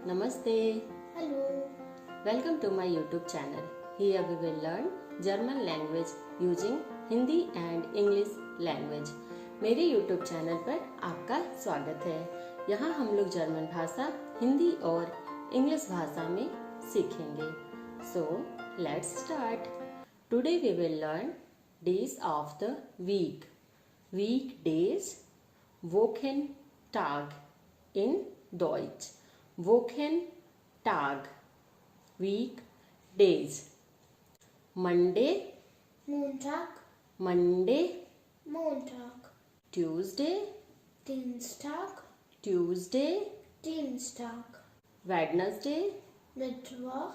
Namaste. Hello. Welcome to my YouTube channel. Here we will learn German language using Hindi and English language. मेरे YouTube channel पर आपका स्वागत है। यहाँ हम लोग जर्मन भाषा हिंदी और इंग्लिश भाषा में सीखेंगे। So let's start. Today we will learn days of the week. Weekdays, Wochentag in Deutsch. Wochentag, weekdays. Monday, Montag, Monday, Montag. Tuesday, Dienstag, Tuesday, Dienstag. Wednesday, Mittwoch,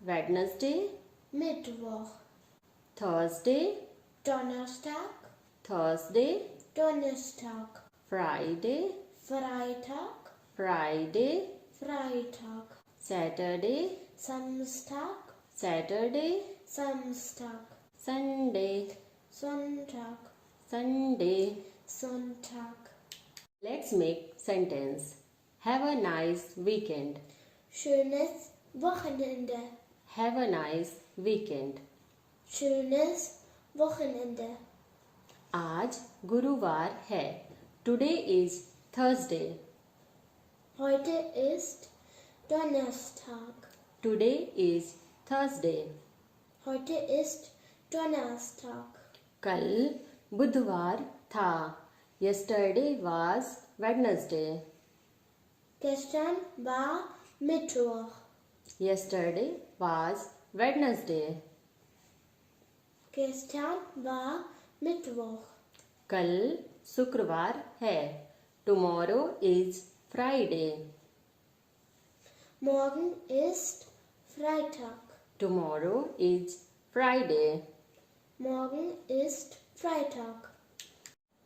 Wednesday, Mittwoch. Thursday, Donnerstag, Thursday, Donnerstag. Friday, Freitag, Friday, Freitag. Saturday, Samstag, Saturday, Samstag. Sunday, Sonntag, Sunday. Sonntag. Let's make sentence. Have a nice weekend. Schönes Wochenende. Have a nice weekend. Schönes Wochenende. आज गुरुवार है. Today is Thursday. Heute ist Donnerstag. Today is Thursday. Heute ist Donnerstag. कल बुधवार था. Yesterday was Wednesday. Gestern war Mittwoch. Yesterday was Wednesday. Gestern war Mittwoch. कल शुक्रवार है. Tomorrow is Friday. Morgen ist Freitag. Tomorrow is Friday. Morgen ist Freitag.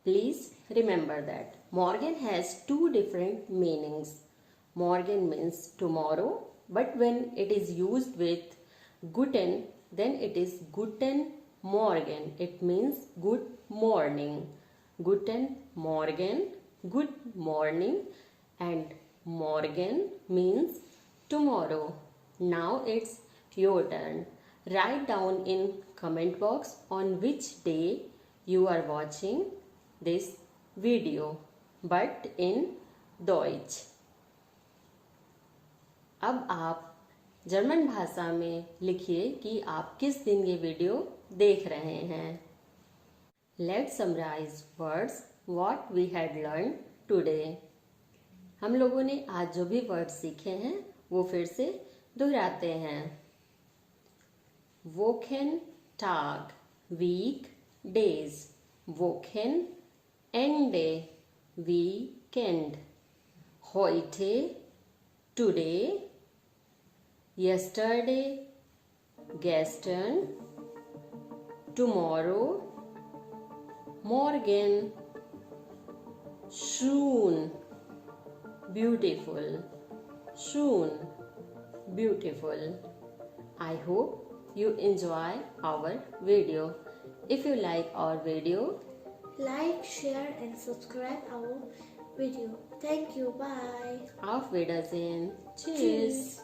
Please remember that morgen has two different meanings. Morgen means tomorrow, but when it is used with guten, then it is guten Morgen. It means good morning. Guten Morgen, good morning, and morgen means tomorrow. Now it's your turn. Write down in comment box on which day you are watching this video, but in Deutsch. अब आप German भाषा में लिखिए कि आप किस दिन ये वीडियो देख रहे हैं. Let's summarize words what we had learned today. हम लोगों ने आज जो भी वर्ड सीखे हैं वो फिर से दोहराते हैं. Wochentag, week days. Wochenende, weekend. Heute, today. Yesterday, gestern. Tomorrow, morgen. Schon, beautiful. Schon, beautiful. I hope you enjoy our video. If you like our video, Like, share and subscribe our video. Thank you. Bye. auf Wiedersehen. Tschüss. Tschüss.